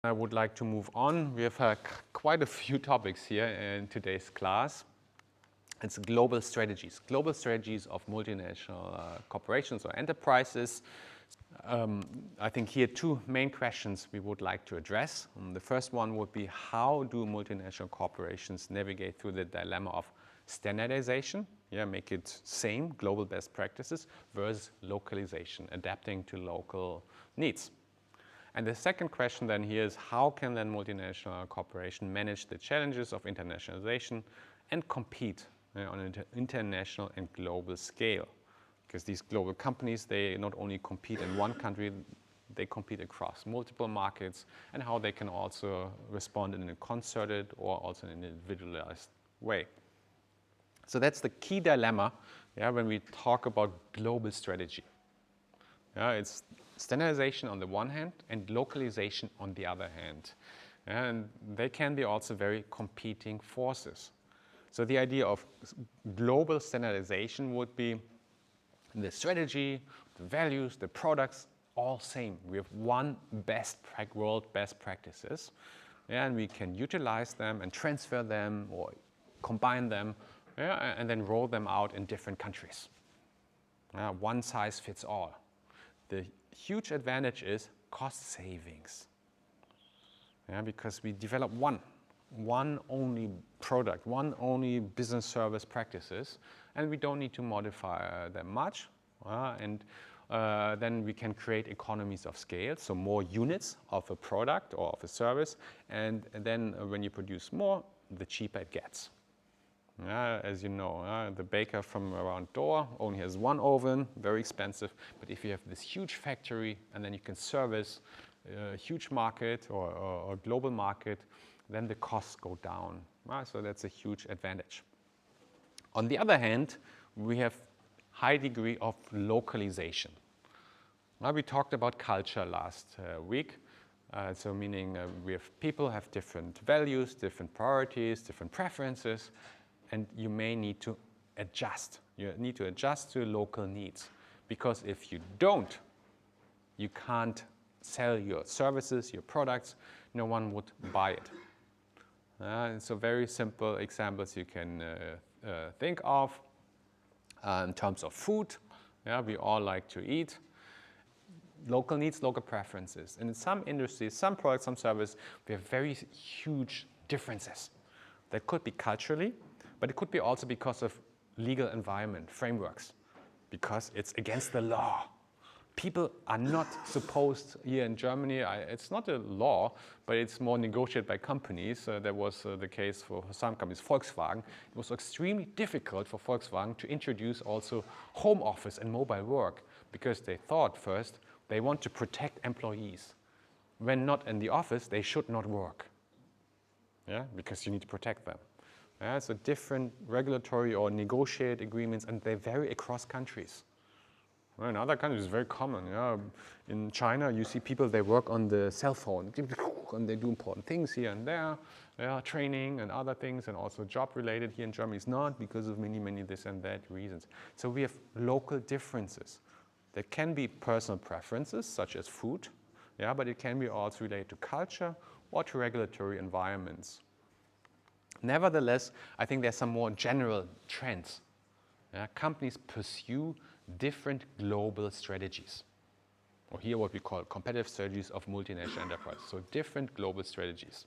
I would like to move on. We have quite a few topics here in today's class. It's global strategies of multinational corporations or enterprises. I think here two main questions we would like to address. The first one would be, how do multinational corporations navigate through the dilemma of standardization, make it same, global best practices, versus localization, adapting to local needs. And the second question then here is, how can then multinational corporation manage the challenges of internationalization and compete on an international and global scale? Because these global companies, they not only compete in one country, they compete across multiple markets, and how they can also respond in a concerted or also in an individualized way. So that's the key dilemma when we talk about global strategy. It's standardization on the one hand and localization on the other hand. And they can be also very competing forces. So the idea of global standardization would be the strategy, the values, the products, all same. We have one world best practices, and we can utilize them and transfer them or combine them, and then roll them out in different countries. One size fits all. The huge advantage is cost savings, because we develop one only product, one only business service practices, and we don't need to modify them much. Then we can create economies of scale, so more units of a product or of a service, and then when you produce more, the cheaper it gets. As you know, the baker from around door only has one oven, very expensive. But if you have this huge factory and then you can service a huge market or a global market, then the costs go down. So that's a huge advantage. On the other hand, we have high degree of localization. We talked about culture last week. So meaning we have people have different values, different priorities, different preferences, and you may need to adjust. You need to adjust to local needs, because if you don't, you can't sell your services, your products. No one would buy it. So very simple examples you can think of in terms of food. We all like to eat. Local needs, local preferences. And in some industries, some products, some services, we have very huge differences. That could be culturally, but it could be also because of legal environment, frameworks, because it's against the law. People are not supposed, here in Germany, it's not a law, but it's more negotiated by companies. That was the case for some companies, Volkswagen. It was extremely difficult for Volkswagen to introduce also home office and mobile work, because they thought first they want to protect employees. When not in the office, they should not work, because you need to protect them. So different regulatory or negotiated agreements, and they vary across countries. In other countries, it's very common. In China, you see people, they work on the cell phone, and they do important things here and there, training and other things, and also job-related. Here in Germany, it's not, because of many this and that reasons. So we have local differences. There can be personal preferences, such as food, but it can be also related to culture or to regulatory environments. Nevertheless, I think there's some more general trends. Companies pursue different global strategies, or here what we call competitive strategies of multinational enterprises, so different global strategies.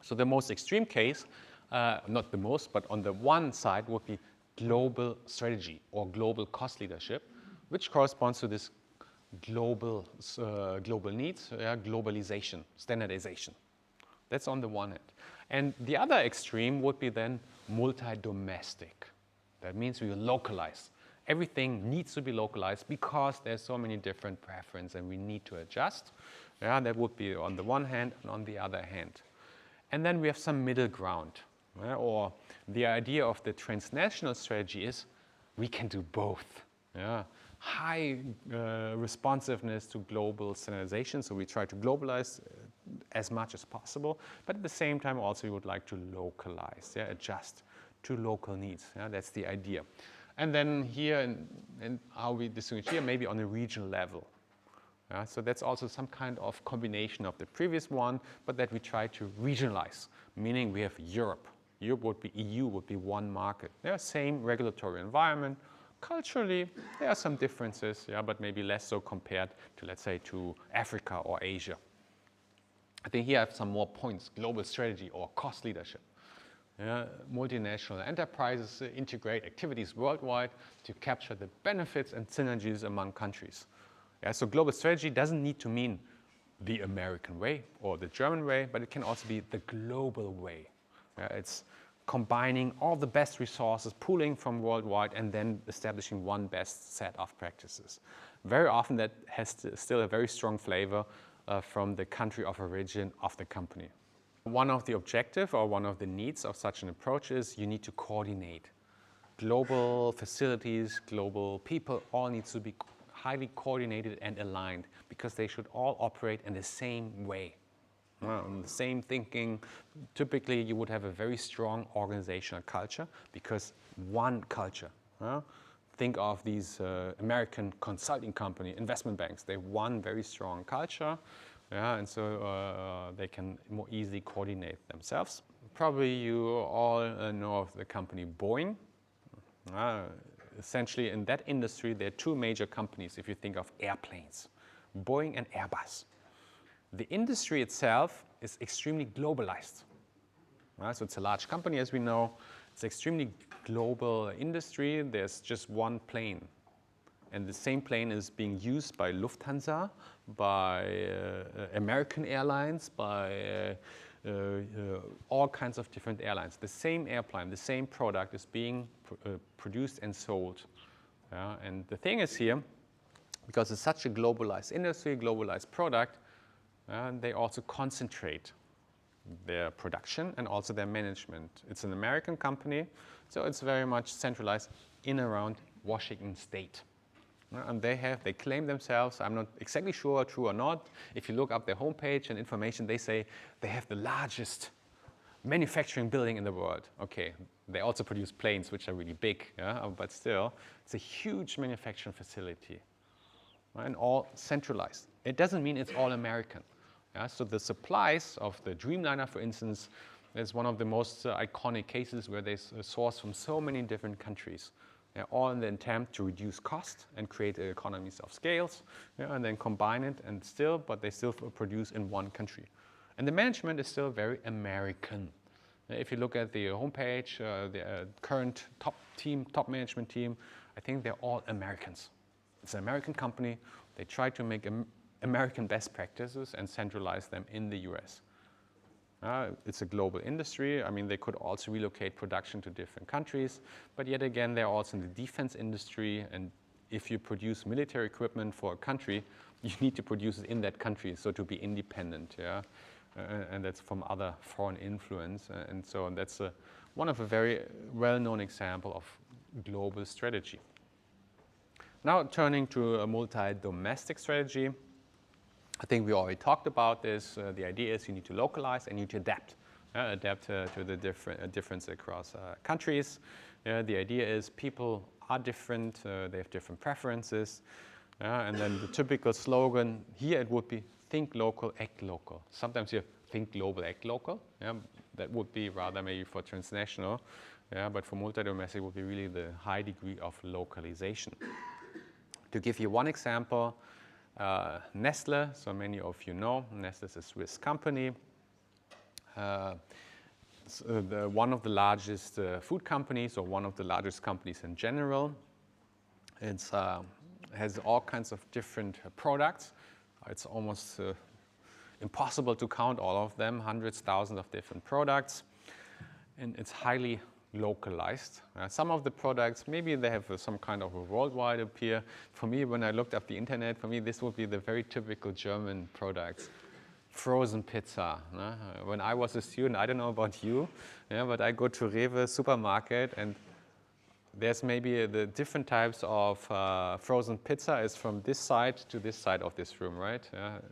So the most extreme case, not the most, but on the one side would be global strategy or global cost leadership, which corresponds to this global needs, globalization, standardization. That's on the one hand. And the other extreme would be then multi-domestic. That means we will localize. Everything needs to be localized because there's so many different preferences and we need to adjust. That would be on the one hand and on the other hand. And then we have some middle ground. Or the idea of the transnational strategy is we can do both. High responsiveness to global standardization, so we try to globalize as much as possible, but at the same time also we would like to localize, adjust to local needs. That's the idea. And then here, and how we distinguish here, maybe on a regional level. So that's also some kind of combination of the previous one, but that we try to regionalize, meaning we have Europe. Europe would be, EU would be one market. They're same regulatory environment. Culturally, there are some differences, but maybe less so compared to, let's say, to Africa or Asia. I think here I have some more points: global strategy or cost leadership. Multinational enterprises integrate activities worldwide to capture the benefits and synergies among countries. So global strategy doesn't need to mean the American way or the German way, but it can also be the global way. It's combining all the best resources, pooling from worldwide, and then establishing one best set of practices. Very often that has still a very strong flavor from the country of origin of the company. One of the objectives or one of the needs of such an approach is you need to coordinate. Global facilities, global people all need to be highly coordinated and aligned because they should all operate in the same way. The same thinking. Typically you would have a very strong organizational culture because one culture. Think of these American consulting company, investment banks. They have one very strong culture, and so they can more easily coordinate themselves. Probably you all know of the company Boeing. Essentially in that industry there are two major companies if you think of airplanes, Boeing and Airbus. The industry itself is extremely globalized. So it's a large company, as we know. It's extremely global industry. There's just one plane. And the same plane is being used by Lufthansa, by American Airlines, by all kinds of different airlines. The same airplane, the same product is being produced and sold. And the thing is here, because it's such a globalized industry, globalized product, they also concentrate their production and also their management. It's an American company, so it's very much centralized in around Washington State. And they claim themselves, I'm not exactly sure true or not. If you look up their homepage and information, they say they have the largest manufacturing building in the world. Okay, they also produce planes, which are really big, but still, it's a huge manufacturing facility, and all centralized. It doesn't mean it's all American. So the supplies of the Dreamliner, for instance, is one of the most iconic cases where they source from so many different countries. All in the attempt to reduce cost and create economies of scales, and then combine it, but they still produce in one country. And the management is still very American. If you look at the homepage, the current top management team, I think they're all Americans. It's an American company. They try to make American best practices and centralize them in the US. It's a global industry. I mean, they could also relocate production to different countries, but yet again, they're also in the defense industry, and if you produce military equipment for a country, you need to produce it in that country, so to be independent, and that's from other foreign influence, and so that's one of a very well-known example of global strategy. Now turning to a multi-domestic strategy. I think we already talked about this. The idea is you need to localize and you need to adapt to the difference across countries. The idea is people are different, they have different preferences, and then the typical slogan here it would be think local, act local. Sometimes you think global, act local. That would be rather maybe for transnational, but for multi-domestic would be really the high degree of localization. To give you one example, Nestle, so many of you know, Nestle is a Swiss company, one of the largest food companies, or one of the largest companies in general. It has all kinds of different products. It's almost impossible to count all of them, hundreds, thousands of different products, and it's highly localized. Some of the products, maybe they have some kind of a worldwide appeal. For me, when I looked up the internet, for me this would be the very typical German products. Frozen pizza. When I was a student, I don't know about you, but I go to Rewe supermarket and there's maybe the different types of frozen pizza is from this side to this side of this room, right?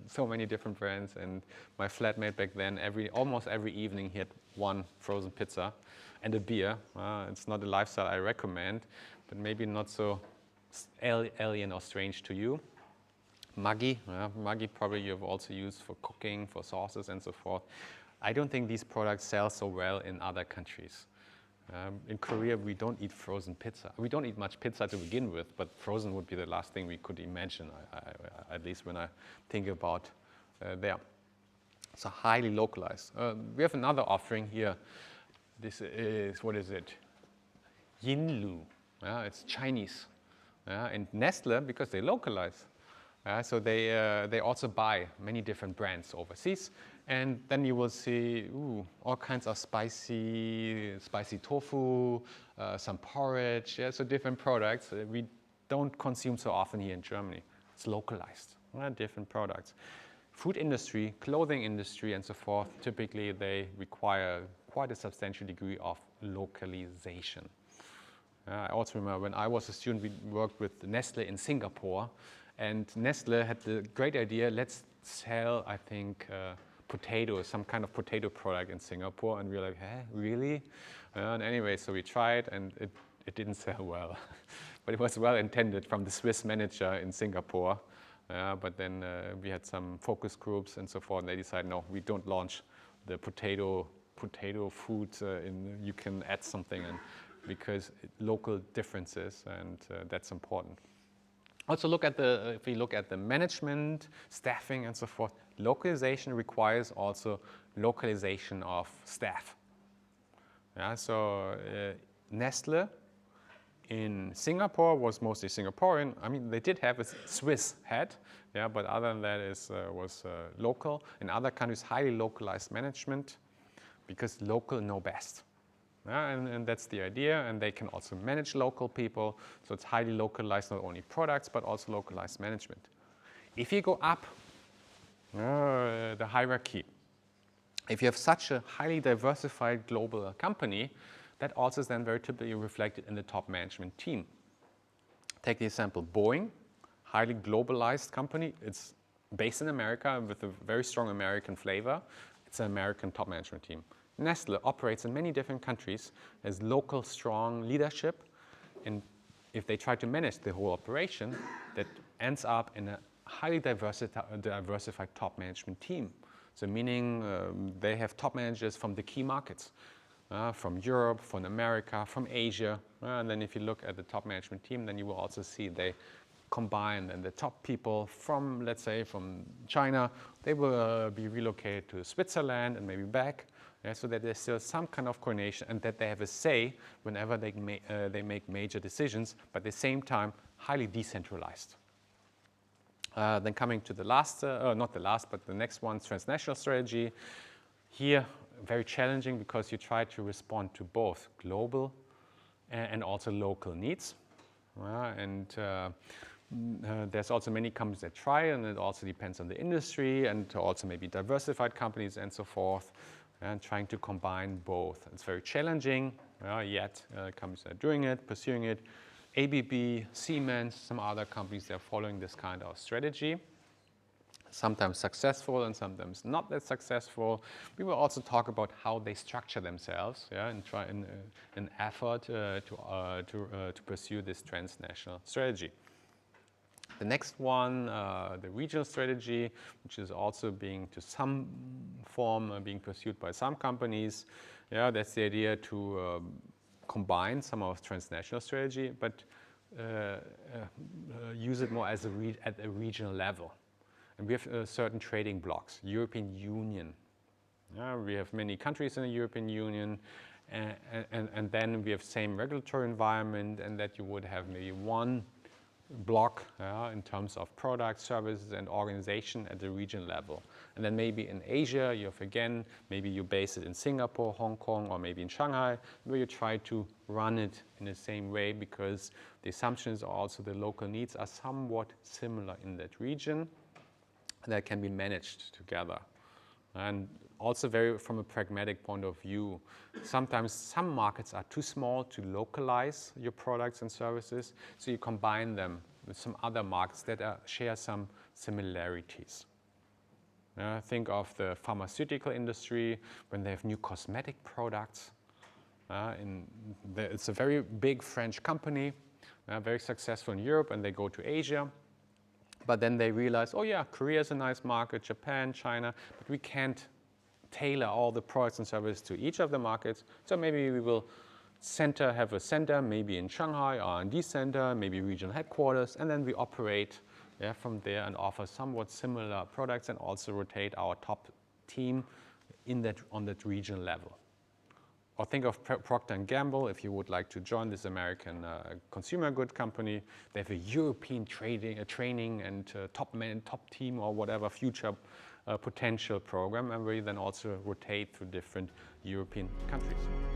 So many different brands, and my flatmate back then, almost every evening he had one frozen pizza and a beer. It's not a lifestyle I recommend, but maybe not so alien or strange to you. Maggi. Maggi probably you've also used for cooking, for sauces and so forth. I don't think these products sell so well in other countries. In Korea, we don't eat frozen pizza. We don't eat much pizza to begin with, but frozen would be the last thing we could imagine, at least when I think about there. So highly localized. We have another offering here. This is, what is it? Yinlu. It's Chinese. And Nestle, because they localize. So they also buy many different brands overseas. And then you will see all kinds of spicy tofu, some porridge, so different products we don't consume so often here in Germany. It's localized, different products. Food industry, clothing industry, and so forth, typically they require quite a substantial degree of localization. I also remember when I was a student, we worked with Nestle in Singapore, and Nestle had the great idea, let's sell, I think, potatoes, some kind of potato product in Singapore, and we were like, really? And anyway, so we tried, and it didn't sell well. But it was well intended from the Swiss manager in Singapore. But then we had some focus groups and so forth, and they decided, no, we don't launch the potato food, you can add something in, because local differences, and that's important. Also if we look at the management, staffing and so forth, localization requires also localization of staff. So Nestle in Singapore was mostly Singaporean. I mean, they did have a Swiss head, but other than that was local. In other countries, highly localized management, because local know best. And that's the idea, and they can also manage local people, so it's highly localized, not only products, but also localized management. If you go up the hierarchy, if you have such a highly diversified global company, that also is then very typically reflected in the top management team. Take the example Boeing, highly globalized company. It's based in America with a very strong American flavor. It's an American top management team. Nestle operates in many different countries, has local strong leadership, and if they try to manage the whole operation, that ends up in a highly diversified top management team. So meaning they have top managers from the key markets, from Europe, from America, from Asia. And then if you look at the top management team, then you will also see they combine, and the top people from, let's say, from China, they will be relocated to Switzerland and maybe back. So that there's still some kind of coordination, and that they have a say whenever they make major decisions, but at the same time, highly decentralized. Then coming to the last, not the last, but the next one, transnational strategy. Here, very challenging, because you try to respond to both global and also local needs. There's also many companies that try, and it also depends on the industry, and also maybe diversified companies and so forth. And trying to combine both. It's very challenging, yet companies are doing it, pursuing it. ABB, Siemens, some other companies, they're following this kind of strategy. Sometimes successful and sometimes not that successful. We will also talk about how they structure themselves, and try an effort to pursue this transnational strategy. The next one, the regional strategy, which is also being to some form being pursued by some companies. That's the idea to combine some of transnational strategy, but use it more as at a regional level. And we have certain trading blocks. European Union. We have many countries in the European Union, and then we have same regulatory environment, and that you would have maybe one block in terms of products, services, and organization at the region level. And then maybe in Asia, you have again, maybe you base it in Singapore, Hong Kong, or maybe in Shanghai, where you try to run it in the same way, because the assumptions are also the local needs are somewhat similar in that region, that can be managed together. And also very from a pragmatic point of view, sometimes some markets are too small to localize your products and services, so you combine them with some other markets that share some similarities. Think of the pharmaceutical industry when they have new cosmetic products. It's a very big French company, very successful in Europe, and they go to Asia. But then they realize, oh yeah, Korea is a nice market, Japan, China, but we can't tailor all the products and services to each of the markets. So maybe we will have a center, maybe in Shanghai, R&D center, maybe regional headquarters, and then we operate from there and offer somewhat similar products and also rotate our top team on that regional level. Or think of Procter & Gamble, if you would like to join this American consumer good company. They have a European training and top team or whatever future potential program, and we then also rotate through different European countries.